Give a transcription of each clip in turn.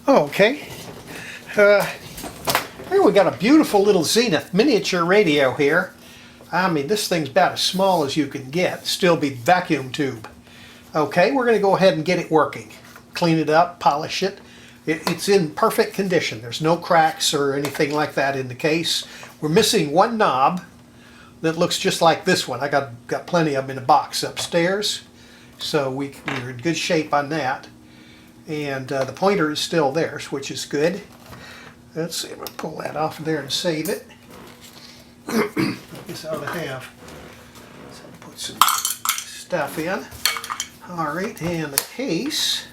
Okay. Here we got a beautiful little Zenith miniature radio here. I mean, this thing's about as small as you can get. Still be vacuum tube. Okay, we're going to go ahead and get it working. Clean it up, polish it. It's in perfect condition. There's no cracks or anything like that in the case. We're missing one knob that looks just like this one. I got plenty of them in a box upstairs. So we're in good shape on that. And the pointer is still there, which is good. Let's see, I'm going to pull that off of there and save it. I guess I ought to have. So put some stuff in. Alright, and the case,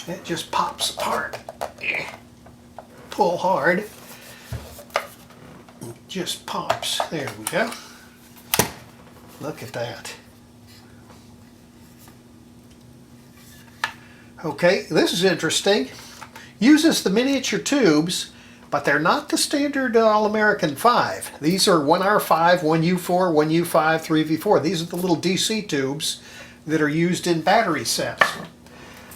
it just pops apart. Pull hard. It just pops. There we go. Look at that. Okay, this is interesting. Uses the miniature tubes, but they're not the standard All-American 5. These are 1R5, 1U4, 1U5, 3V4. These are the little DC tubes that are used in battery sets.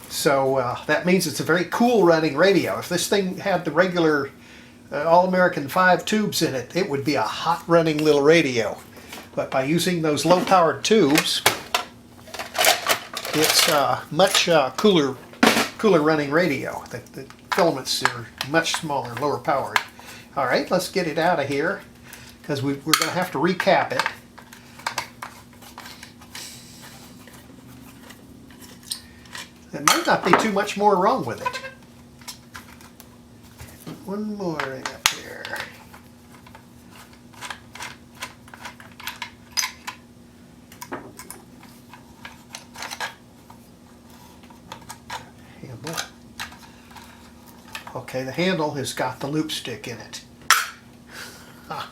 So that means it's a very cool running radio. If this thing had the regular All-American 5 tubes in it, it would be a hot running little radio. But by using those low powered tubes, it's much cooler running radio. The filaments are much smaller, lower powered. All right, let's get it out of here because we're going to have to recap it. There might not be too much more wrong with it. One more right up there. Handle. Okay, the handle has got the loop stick in it. Ah.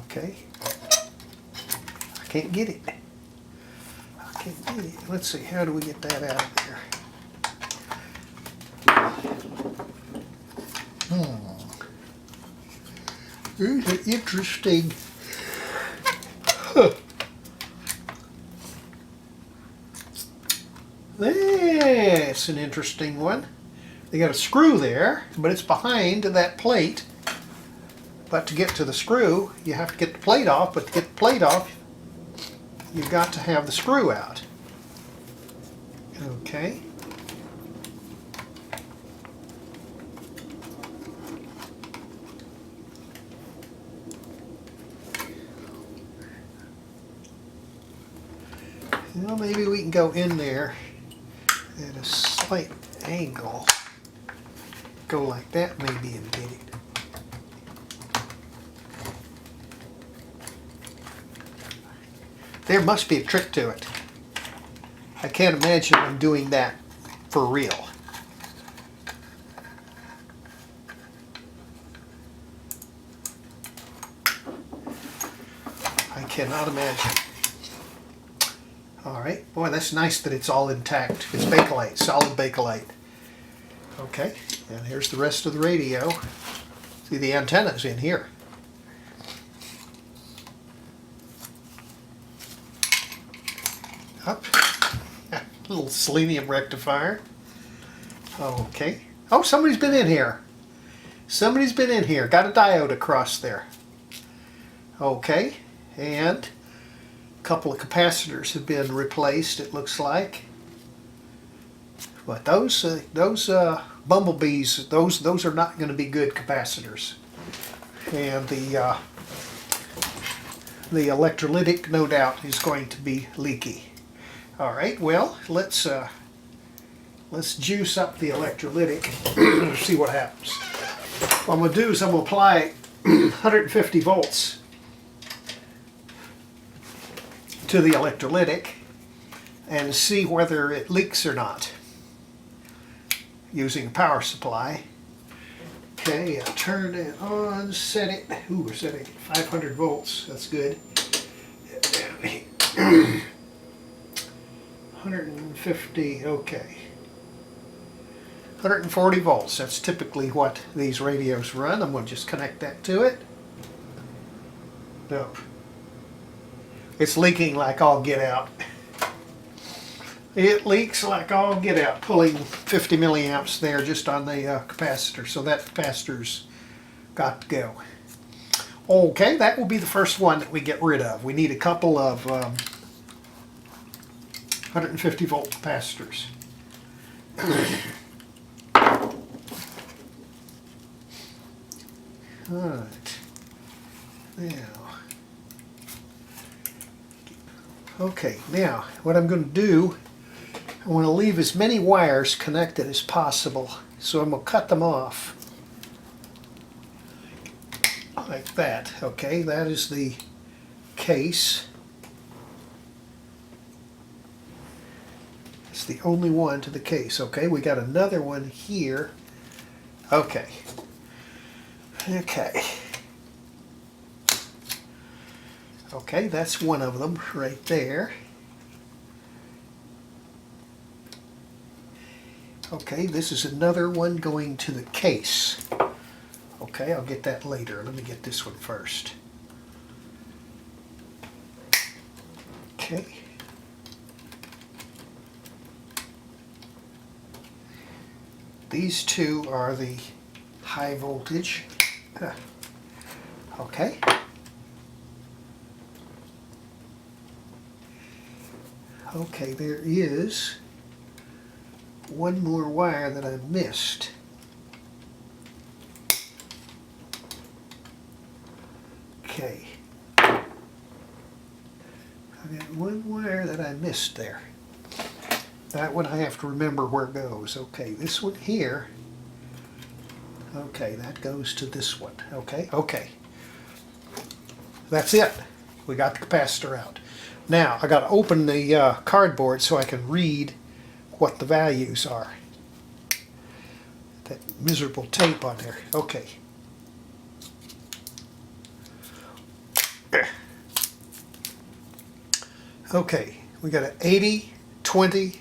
Okay. I can't get it. Let's see, how do we get that out of there? There's an interesting... That's an interesting one. They got a screw there, but it's behind that plate. But to get to the screw, you have to get the plate off, but to get the plate off, you've got to have the screw out. Okay. Well, maybe we can go in there at a slight angle. Go like that maybe and get it. There must be a trick to it. I can't imagine them doing that for real. I cannot imagine. Alright, boy, that's nice that it's all intact. It's Bakelite, solid Bakelite. Okay, and here's the rest of the radio. See, the antenna's in here. Up. Little selenium rectifier. Okay. Oh, somebody's been in here. Somebody's been in here. Got a diode across there. Okay. And a couple of capacitors have been replaced, it looks like. But those bumblebees, those are not going to be good capacitors. And the electrolytic, no doubt, is going to be leaky. All right, well, let's juice up the electrolytic and see what happens. What I'm going to do is I'm going to apply 150 volts to the electrolytic and see whether it leaks or not using a power supply. Okay, I'll turn it on, set it. Ooh, we're setting it 500 volts. That's good. 150, okay. 140 volts, that's typically what these radios run. I'm going to just connect that to it. Nope. It's leaking like all get out. It leaks like all get out, pulling 50 milliamps there just on the capacitor. So that capacitor's got to go. Okay, that will be the first one that we get rid of. We need a couple of 150 volt capacitors. Alright, now, okay, now what I'm going to do, I want to leave as many wires connected as possible, so I'm going to cut them off like that. Okay, that is the case. It's the only one to the case. Okay, we got another one here. Okay. Okay. Okay, that's one of them right there. Okay, this is another one going to the case. Okay, I'll get that later. Let me get this one first. Okay. These two are the high voltage. Okay. Okay, there is one more wire that I missed. Okay. I got one wire that I missed there. That one I have to remember where it goes. Okay, this one here. Okay, that goes to this one. Okay, okay. That's it. We got the capacitor out. Now, I got to open the cardboard so I can read what the values are. That miserable tape on there. Okay. Okay, we got an 80, 20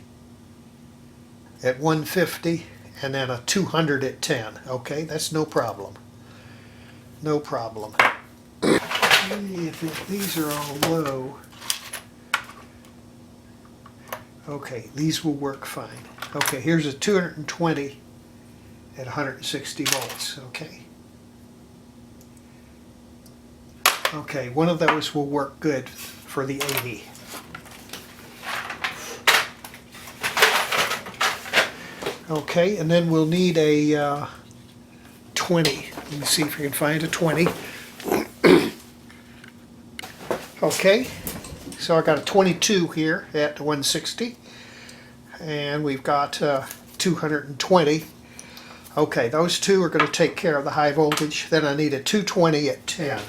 at 150, and then a 200 at 10. Okay, that's no problem. No problem. If these are all low, okay, these will work fine. Okay, here's a 220 at 160 volts. Okay. Okay, one of those will work good for the 80. Okay, and then we'll need a 20. Let me see if I can find a 20. Okay, so I got a 22 here at 160, and we've got 220. Okay, those two are going to take care of the high voltage. Then I need a 220 at 10.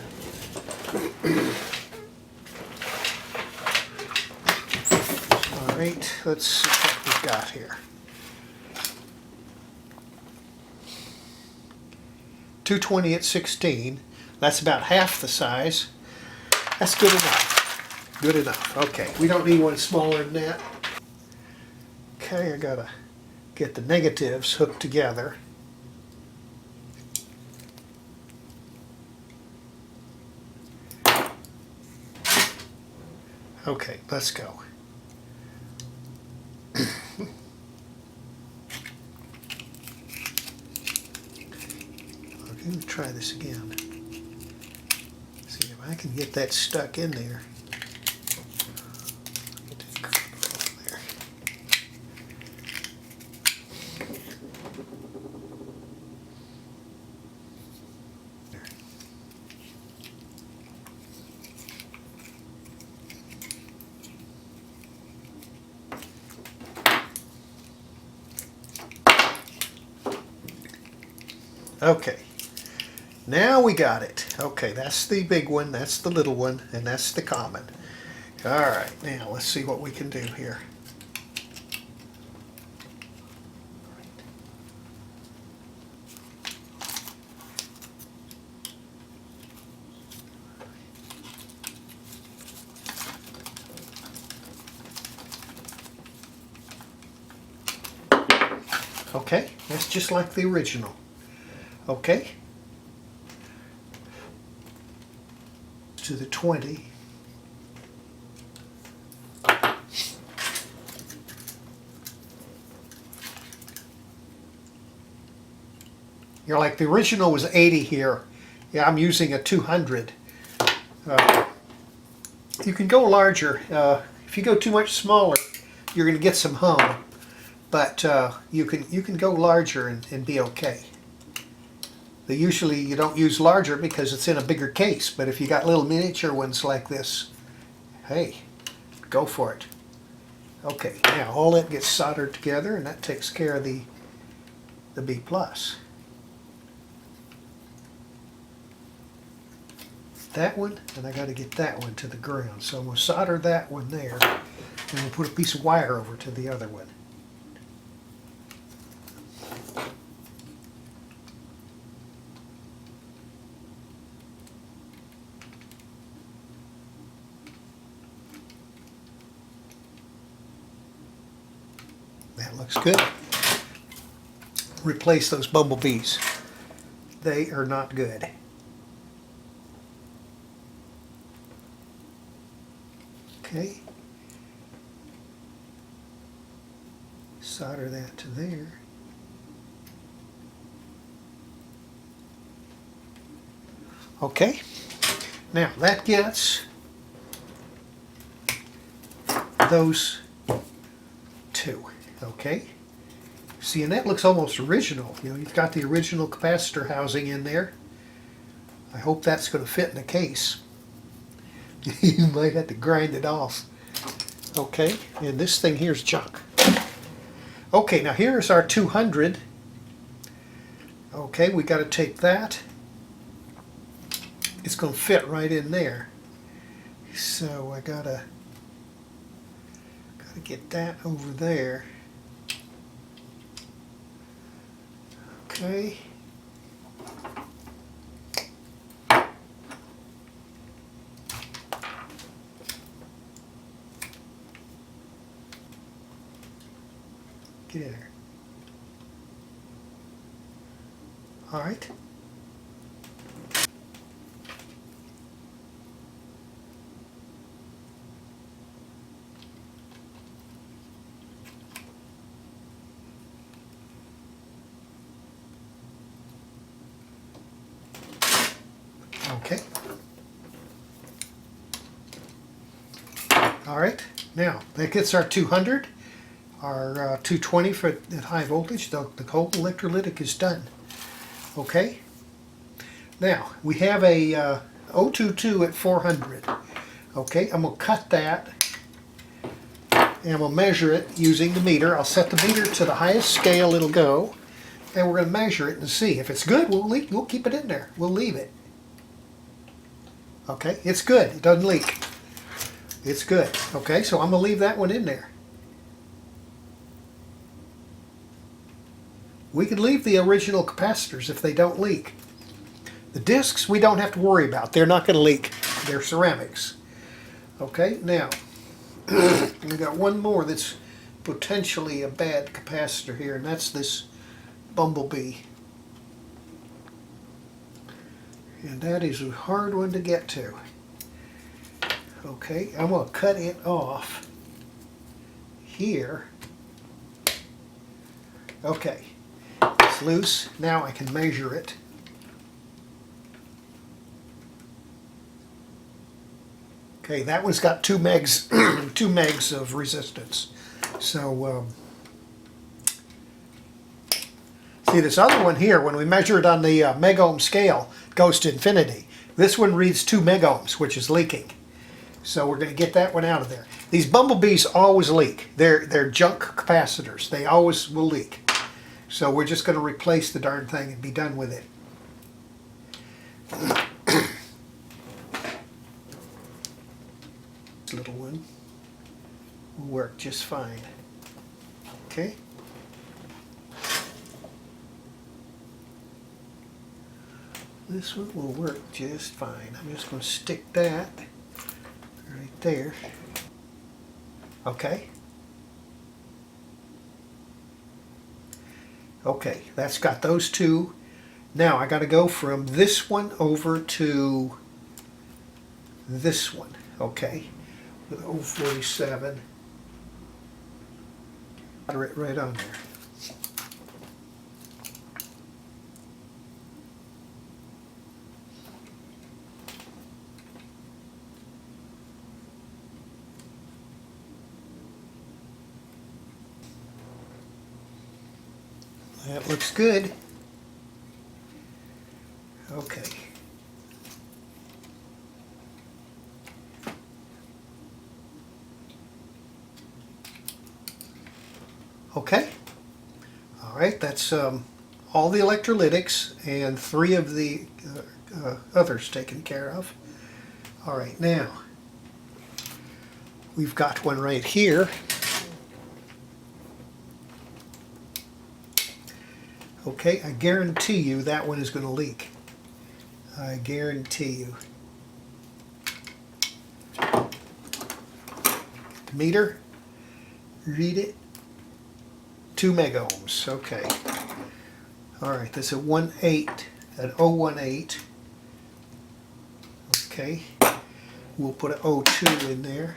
All right, let's see what we've got here. 220 at 16. That's about half the size. That's good enough. Good enough. Okay, we don't need one smaller than that. Okay, I gotta get the negatives hooked together. Okay, let's go. Let me try this again. See if I can get that stuck in there. Get that cardboard there. Okay. Now we got it. Okay, that's the big one, that's the little one, and that's the common. All right, now let's see what we can do here. Okay, that's just like the original. Okay. To the 20. You're like the original was 80 here. Yeah, I'm using a 200. You can go larger. If you go too much smaller, you're going to get some hum. But you can go larger and be okay. Usually you don't use larger because it's in a bigger case. But if you got little miniature ones like this, hey, go for it. Okay, now all that gets soldered together, and that takes care of the B+. That one, and I got to get that one to the ground. So I'm going to solder that one there, and we'll put a piece of wire over to the other one. That looks good. Replace those bumblebees. They are not good. Okay. Solder that to there. Okay. Now that gets those two. Okay. See, and that looks almost original. You know, you've got the original capacitor housing in there. I hope that's going to fit in the case. You might have to grind it off. Okay, and this thing here's junk. Okay, now here's our 200. Okay, we got to take that. It's going to fit right in there. So I gotta get that over there. Okay. Get in there. All right. Okay. All right. Now that gets our 200, our 220 for at high voltage. The whole electrolytic is done. Okay. Now we have a 022 at 400. Okay. I'm gonna cut that, and I'm gonna measure it using the meter. I'll set the meter to the highest scale it'll go, and we're gonna measure it and see if it's good. We'll keep it in there. We'll leave it. Okay, it's good. It doesn't leak. It's good. Okay, so I'm going to leave that one in there. We can leave the original capacitors if they don't leak. The discs we don't have to worry about. They're not going to leak. They're ceramics. Okay, now we got one more that's potentially a bad capacitor here, and that's this bumblebee. And that is a hard one to get to. Okay, I'm going to cut it off here. Okay, it's loose. Now I can measure it. Okay, that one's got 2 megs, 2 megs of resistance. So, see this other one here, when we measure it on the megohm scale, it goes to infinity. This one reads 2 megohms, which is leaking. So we're going to get that one out of there. These bumblebees always leak. They're junk capacitors. They always will leak. So we're just going to replace the darn thing and be done with it. This little one will work just fine. Okay. This one will work just fine. I'm just going to stick that right there. Okay. Okay, that's got those two. Now I got to go from this one over to this one. Okay, with 047. Put it right on there. That looks good. Okay. Okay. All right, that's all the electrolytics and 3 of the others taken care of. All right, now we've got one right here. Okay, I guarantee you that one is going to leak. I guarantee you. Get the meter, read it, 2 megohms. Okay. All right, that's a 018. Okay, we'll put an 02 in there.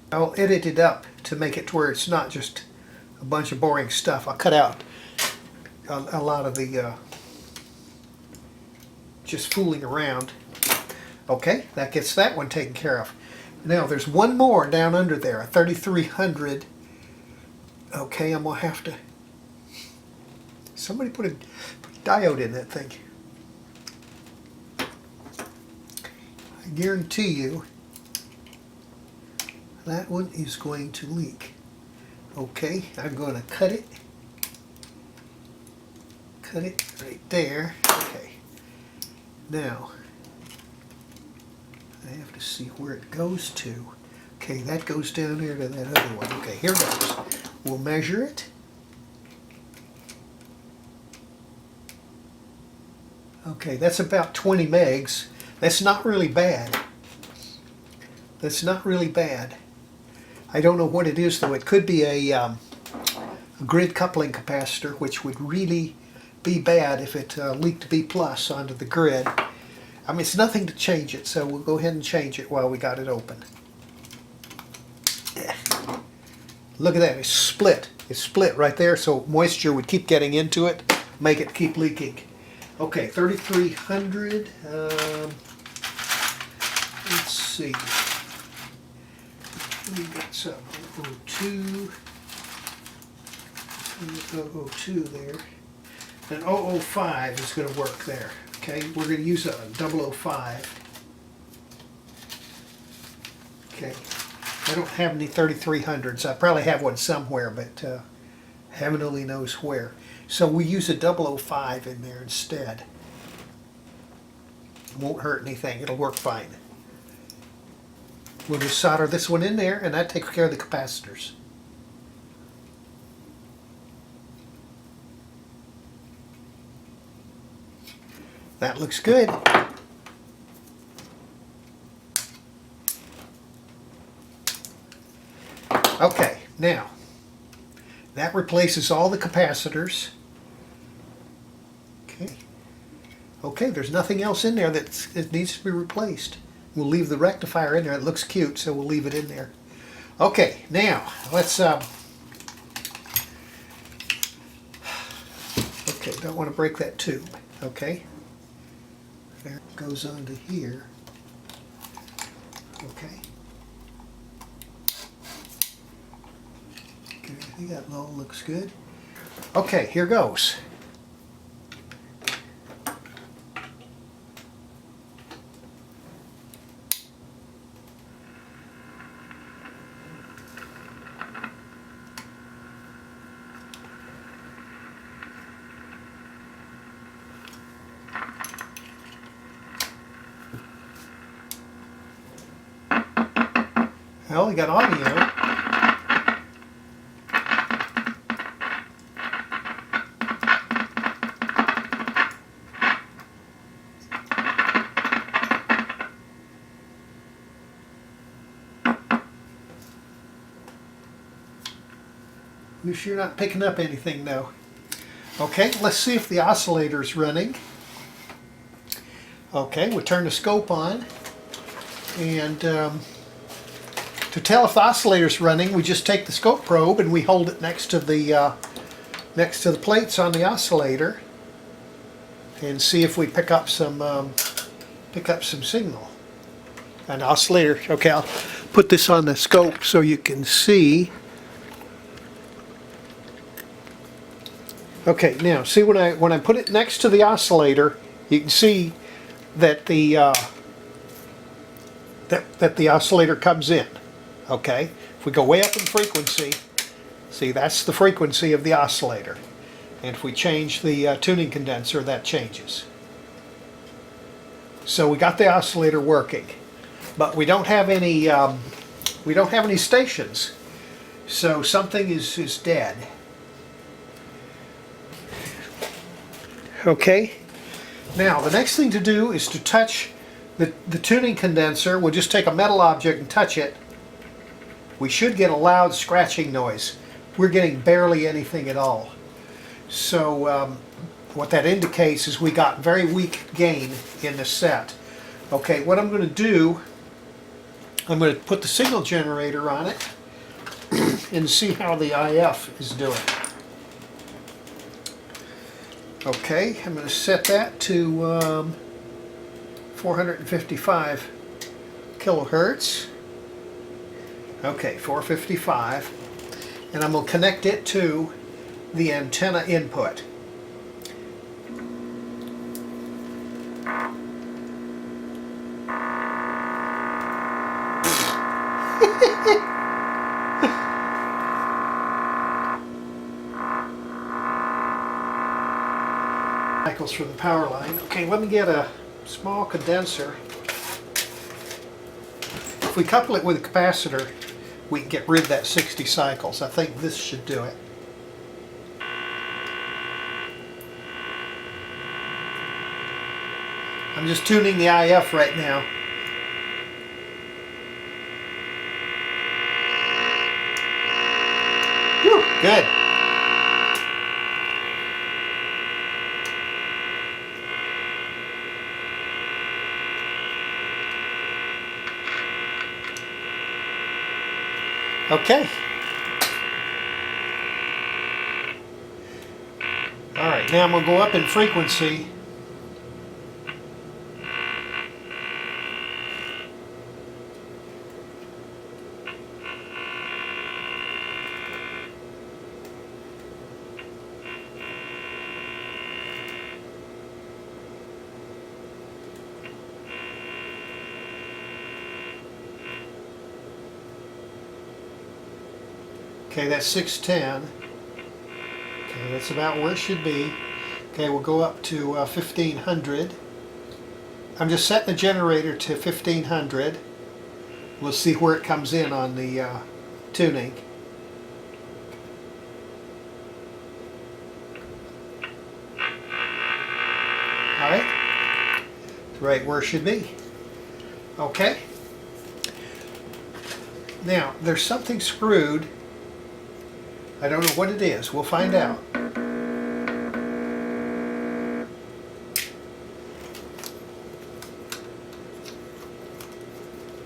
I'll edit it up to make it to where it's not just a bunch of boring stuff. I'll cut out a lot of the just fooling around. Okay, that gets that one taken care of. Now there's one more down under there, a 3300. Okay, I'm gonna have to. Somebody put a diode in that thing. I guarantee you that one is going to leak. Okay, I'm going to cut it right there. Okay, now I have to see where it goes to. Okay, that goes down there to that other one. Okay, here goes. We'll measure it. Okay, that's about 20 megs. That's not really bad. That's not really bad. I don't know what it is though. It could be a grid coupling capacitor, which would really be bad if it leaked B plus onto the grid. I mean, it's nothing to change it, so we'll go ahead and change it while we got it open. Look at that, it's split. It's split right there, so moisture would keep getting into it, make it keep leaking. Okay, 3300. Let's see. We got some 02. 02 there. And 005 is going to work there. Okay, we're going to use a 005. Okay, I don't have any 3300s. I probably have one somewhere, but heaven only knows where. So we use a 005 in there instead. It won't hurt anything. It'll work fine. We'll just solder this one in there, and that takes care of the capacitors. That looks good. Okay, now that replaces all the capacitors. Okay. Okay, there's nothing else in there that needs to be replaced. We'll leave the rectifier in there. It looks cute, so we'll leave it in there. Okay, now let's okay, don't want to break that tube. Okay. There it goes onto here. Okay. Okay, I think that all looks good. Okay, here goes. Well, we got audio. We're sure not picking up anything though. Okay, let's see if the oscillator's running. Okay, we'll turn the scope on, and to tell if the oscillator's running, we just take the scope probe and we hold it next to the plates on the oscillator, and see if we pick up some signal. An oscillator. Okay, I'll put this on the scope so you can see. Okay, now see when I put it next to the oscillator, you can see that the that the oscillator comes in. Okay, if we go way up in frequency, see that's the frequency of the oscillator, and if we change the tuning condenser, that changes. So we got the oscillator working, but we don't have any stations, so something is dead. Okay, now the next thing to do is to touch the tuning condenser. We'll just take a metal object and touch it. We should get a loud scratching noise. We're getting barely anything at all. So what that indicates is we got very weak gain in the set. Okay, what I'm going to do, I'm going to put the signal generator on it and see how the IF is doing. Okay, I'm going to set that to 455 kilohertz. Okay, 455. And I'm going to connect it to the antenna input. Cycles from the power line. Okay, let me get a small condenser. If we couple it with a capacitor, we can get rid of that 60 cycles. I think this should do it. I'm just tuning the IF right now. Whew, good. Okay. All right, now I'm going to go up in frequency. Okay, that's 610. Okay, that's about where it should be. Okay, we'll go up to 1500. I'm just setting the generator to 1500. We'll see where it comes in on the tuning. Alright, right where it should be. Okay. Now, there's something screwed. I don't know what it is. We'll find out.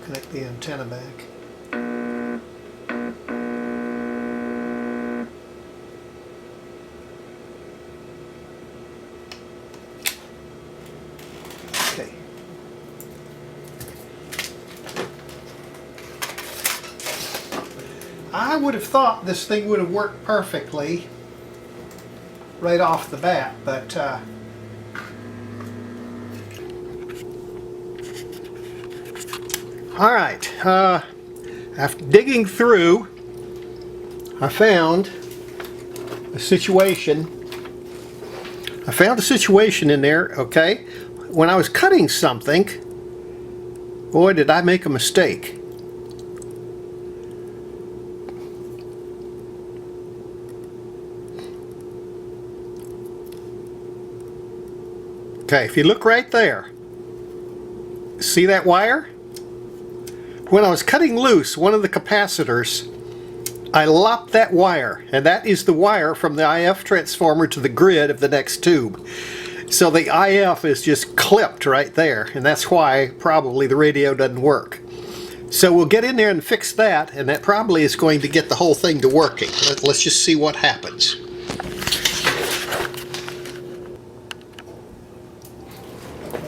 Connect the antenna back. Okay. I would have thought this thing would have worked perfectly right off the bat, but all right, after digging through, I found a situation. In there, okay? When I was cutting something, boy, did I make a mistake. Okay, if you look right there, see that wire? When I was cutting loose one of the capacitors, I lopped that wire, and that is the wire from the IF transformer to the grid of the next tube. So the IF is just clipped right there, and that's why probably the radio doesn't work. So we'll get in there and fix that, and that probably is going to get the whole thing to working. Let's just see what happens.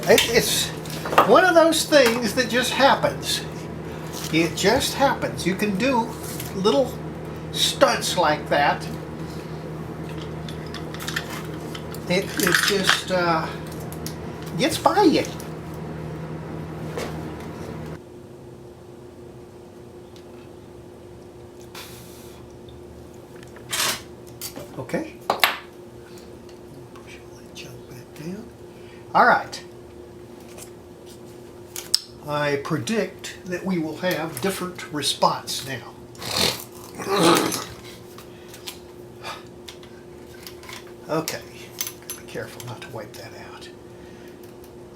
It's one of those things that just happens. It just happens. You can do little stunts like that. It just gets by you. Okay. Push all that junk back down. All right. I predict that we will have different response now. Okay. Be careful not to wipe that out.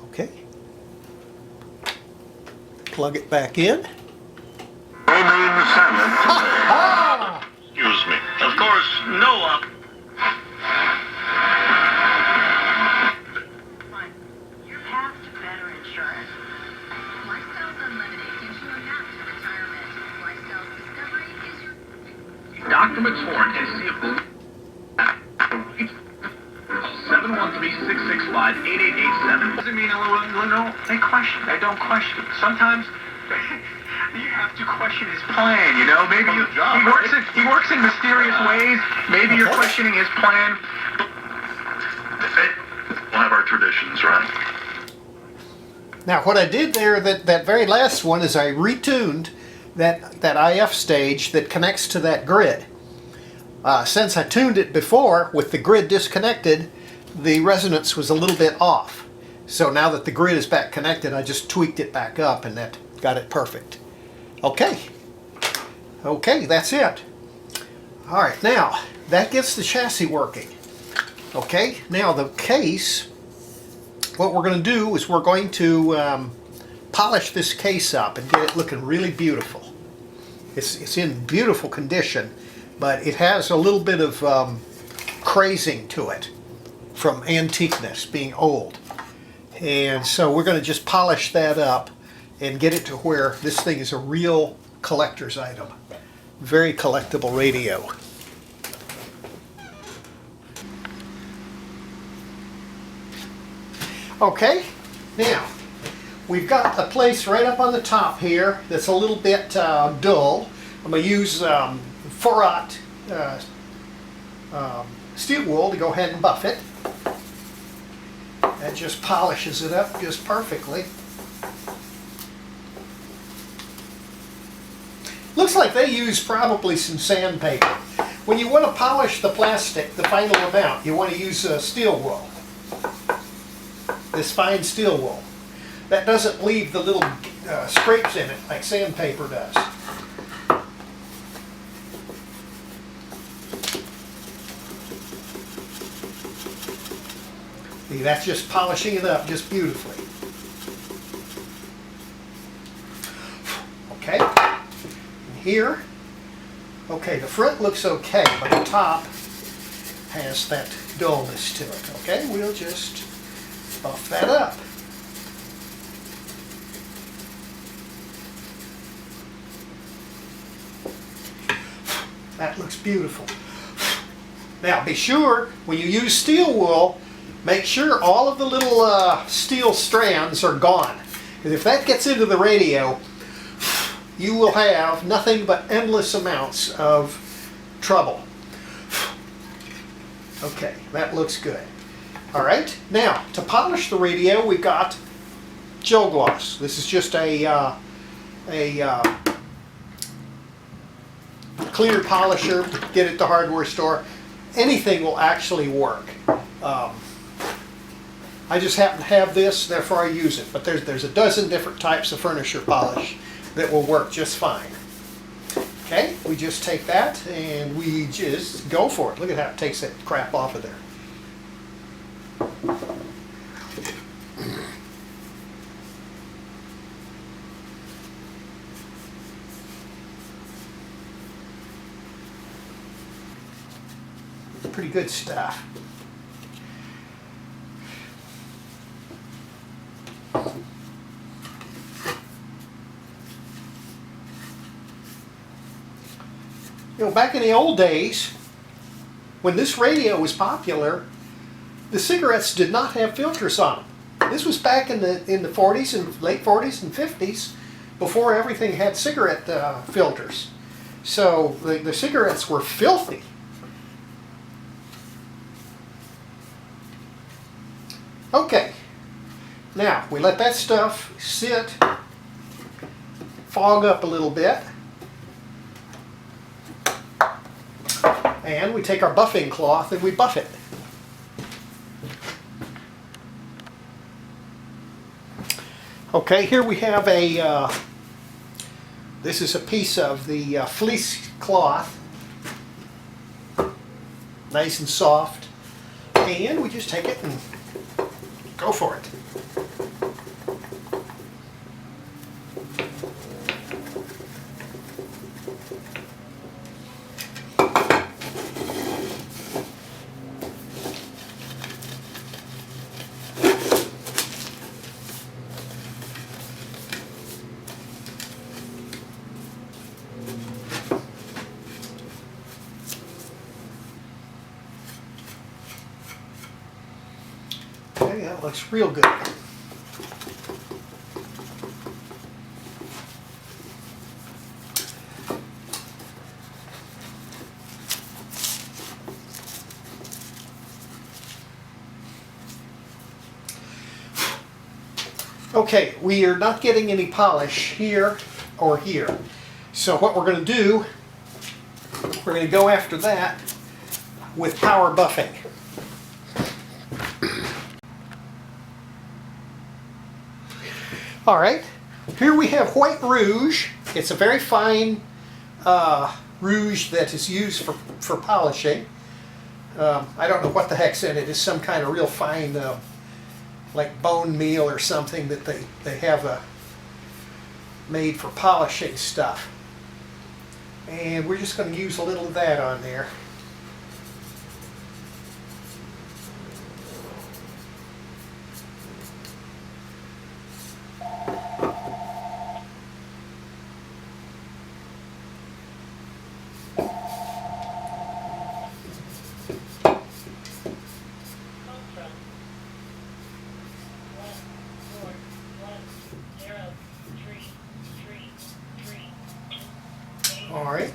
Okay. Plug it back in. Excuse me. Of course, no. Your path to better insurance. Lifestyles Unlimited gives you a map to retirement. Lifestyles Discovery is your Documents for and see if 713-665-8887. Doesn't mean no, they question. They don't question. Sometimes you have to question his plan, you know? Maybe he works in mysterious ways. Maybe you're questioning his plan. We'll have our traditions, right? Now what I did there, that very last one, is I retuned that IF stage that connects to that grid. Since I tuned it before with the grid disconnected, the resonance was a little bit off. So now that the grid is back connected, I just tweaked it back up and that got it perfect. Okay. Okay, that's it. All right, now that gets the chassis working. Okay, now the case, what we're going to do is we're going to polish this case up and get it looking really beautiful. It's in beautiful condition, but it has a little bit of crazing to it from antiqueness, being old. And so we're going to just polish that up and get it to where this thing is a real collector's item. Very collectible radio. Okay, now we've got a place right up on the top here that's a little bit dull. I'm going to use 4/0 steel wool to go ahead and buff it. That just polishes it up just perfectly. Looks like they use probably some sandpaper. When you want to polish the plastic, the final amount, you want to use steel wool. This fine steel wool. That doesn't leave the little scrapes in it like sandpaper does. See, that's just polishing it up just beautifully. Okay, and here, okay, the front looks okay, but the top has that dullness to it. Okay, we'll just buff that up. That looks beautiful. Now be sure when you use steel wool, make sure all of the little steel strands are gone. Because if that gets into the radio, you will have nothing but endless amounts of trouble. Okay, that looks good. All right, now to polish the radio, we've got gel gloss. This is just a cleaner polisher. Get it at the hardware store. Anything will actually work. I just happen to have this, therefore I use it. But there's a dozen different types of furniture polish that will work just fine. Okay, we just take that and we just go for it. Look at how it takes that crap off of there. Pretty good stuff. You know, back in the old days, when this radio was popular, the cigarettes did not have filters on them. This was back in the 40s and late 40s and 50s. before everything had cigarette filters. So the cigarettes were filthy. Okay, now we let that stuff sit, fog up a little bit, and we take our buffing cloth and we buff it. Okay, here we have this is a piece of the fleece cloth, nice and soft, and we just take it and go for it. Okay, that looks real good. Okay, we are not getting any polish here or here. So what we're going to do, we're going to go after that with power buffing. All right, here we have white rouge. It's a very fine rouge that is used for polishing. I don't know what the heck's in it. It's some kind of real fine, like bone meal or something that they have made for polishing stuff. And we're just going to use a little of that on there. All right.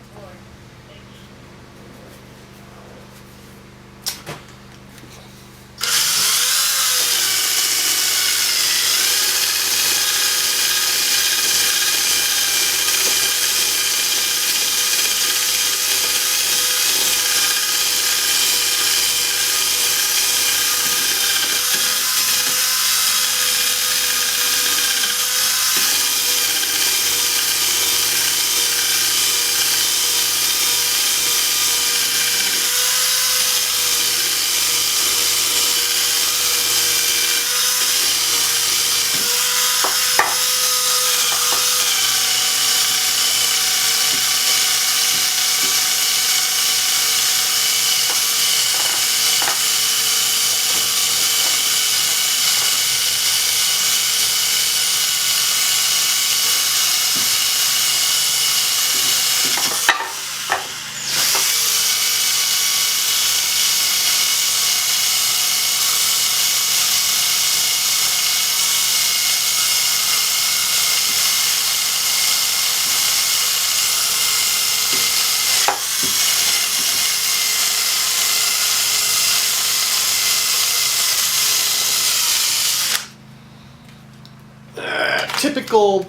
Typical,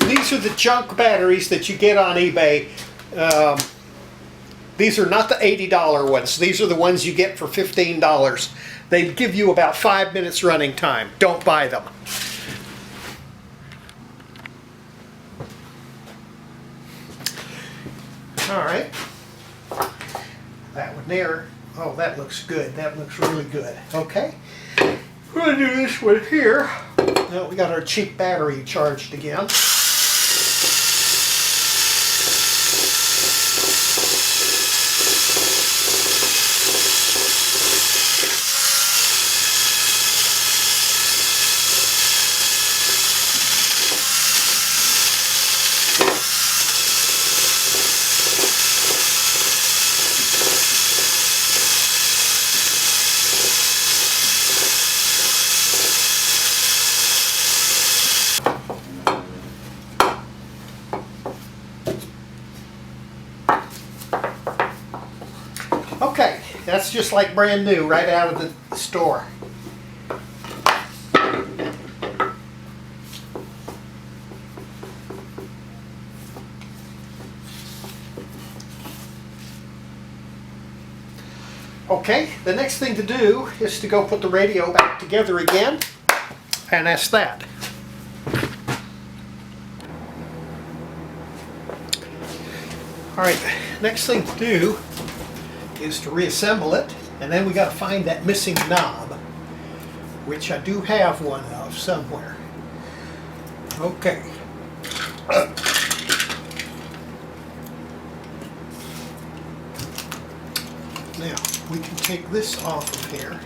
these are the junk batteries that you get on eBay. These are not the $80 ones. These are the ones you get for $15. They give you about 5 minutes running time. Don't buy them. All right. That one there. Oh, that looks good. That looks really good. Okay. We're going to do this one here. Now we got our cheap battery charged again. That's just like brand new, right out of the store. Okay, the next thing to do is to go put the radio back together again, and that's that. Alright, next thing to do is to reassemble it, and then we got to find that missing knob, which I do have one of somewhere. Okay. Now, we can take this off of here.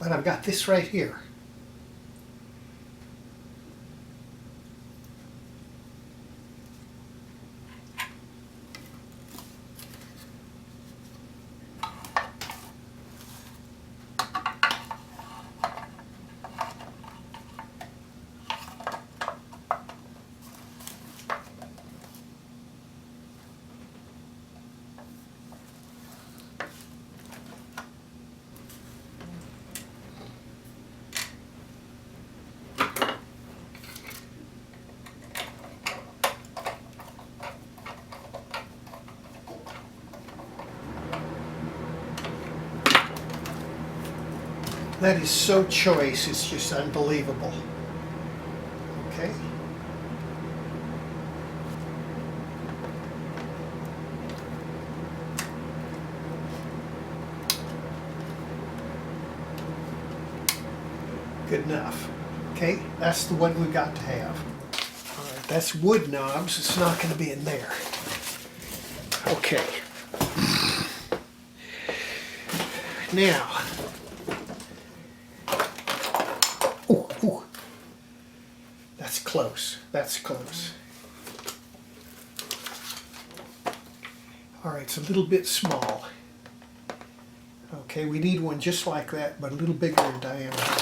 But I've got this right here. That is so choice, it's just unbelievable. Okay. Good enough. Okay, that's the one we got to have. All right, that's wood knobs, it's not going to be in there. Okay. Now, ooh, that's close. That's close. All right, it's a little bit small. Okay, we need one just like that, but a little bigger in diameter.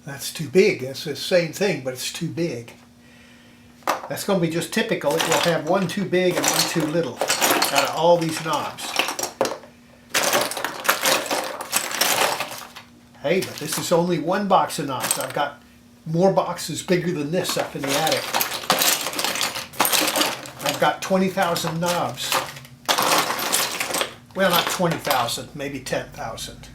That's too big. That's the same thing, but it's too big. That's going to be just typical. It will have one too big and one too little out of all these knobs. Hey, but this is only one box of knobs. I've got more boxes bigger than this up in the attic. I've got 20,000 knobs. Well, not 20,000, maybe 10,000.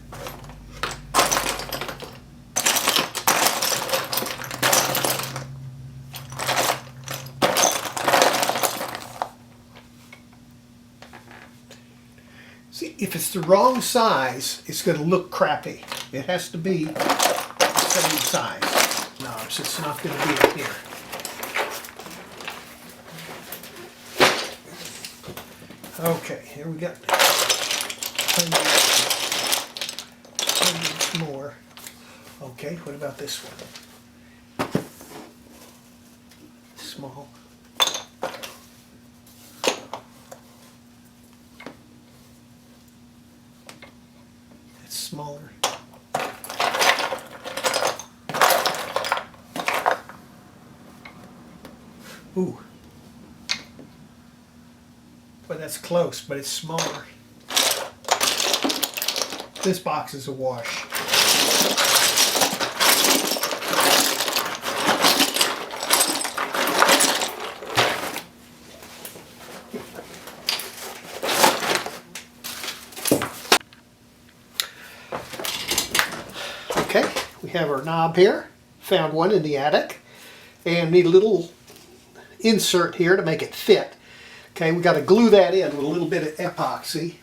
See, if it's the wrong size, it's going to look crappy. It has to be the same size knobs. It's not going to be up here. Okay, here we got hundreds more. Okay, what about this one? Small. It's smaller. Ooh. But that's close, but it's smaller. This box is a wash. have our knob here. Found one in the attic. And need a little insert here to make it fit. Okay, we got to glue that in with a little bit of epoxy.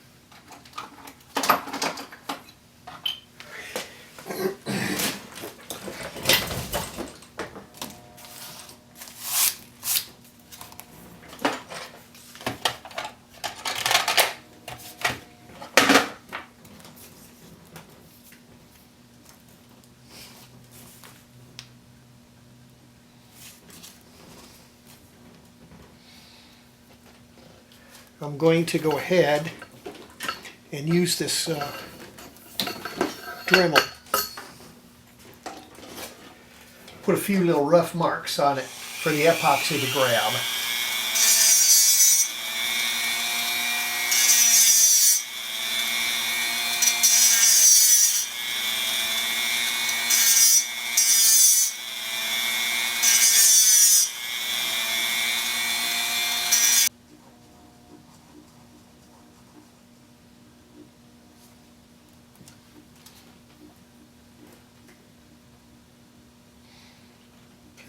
I'm going to go ahead and use this Dremel. Put a few little rough marks on it for the epoxy to grab.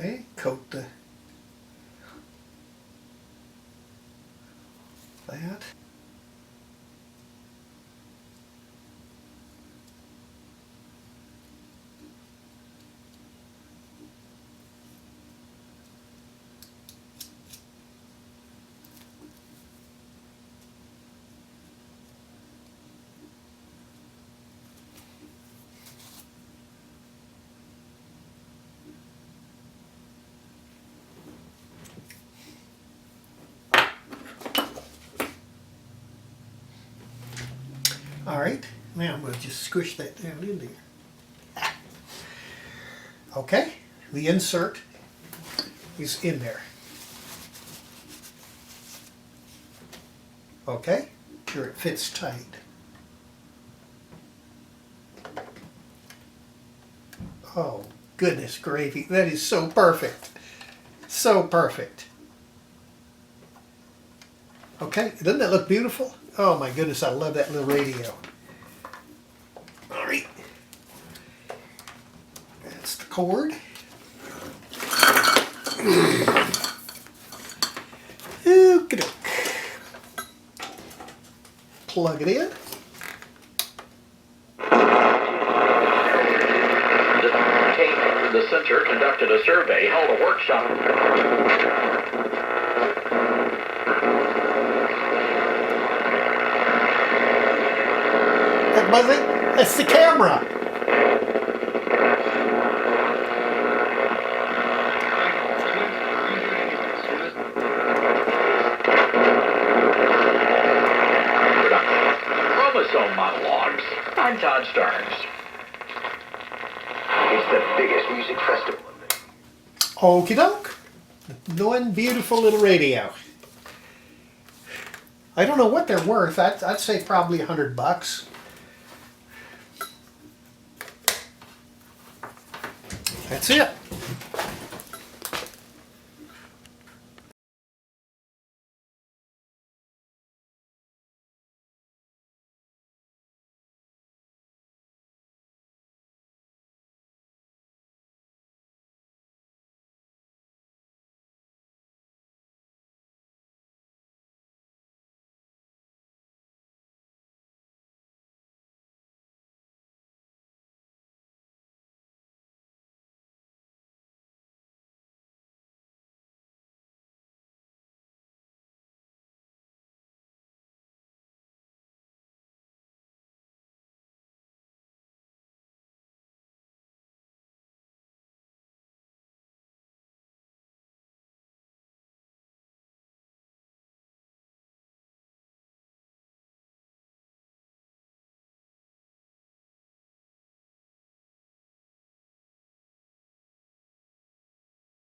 Okay, coat that. All right, now I'm going to just squish that down in there. Okay, the insert is in there. Okay, sure it fits tight. Oh, goodness gravy, that is so perfect. So perfect. Okay, doesn't that look beautiful? Oh my goodness, I love that little radio. All right. That's the cord. Okey-doke. Plug it in. The center conducted a survey, held a workshop. That wasn't. That's the camera. Chromosome monologues. I'm Todd Starnes. It's the biggest music festival. Okie doke. One beautiful little radio. I don't know what they're worth. I'd say probably $100. That's it.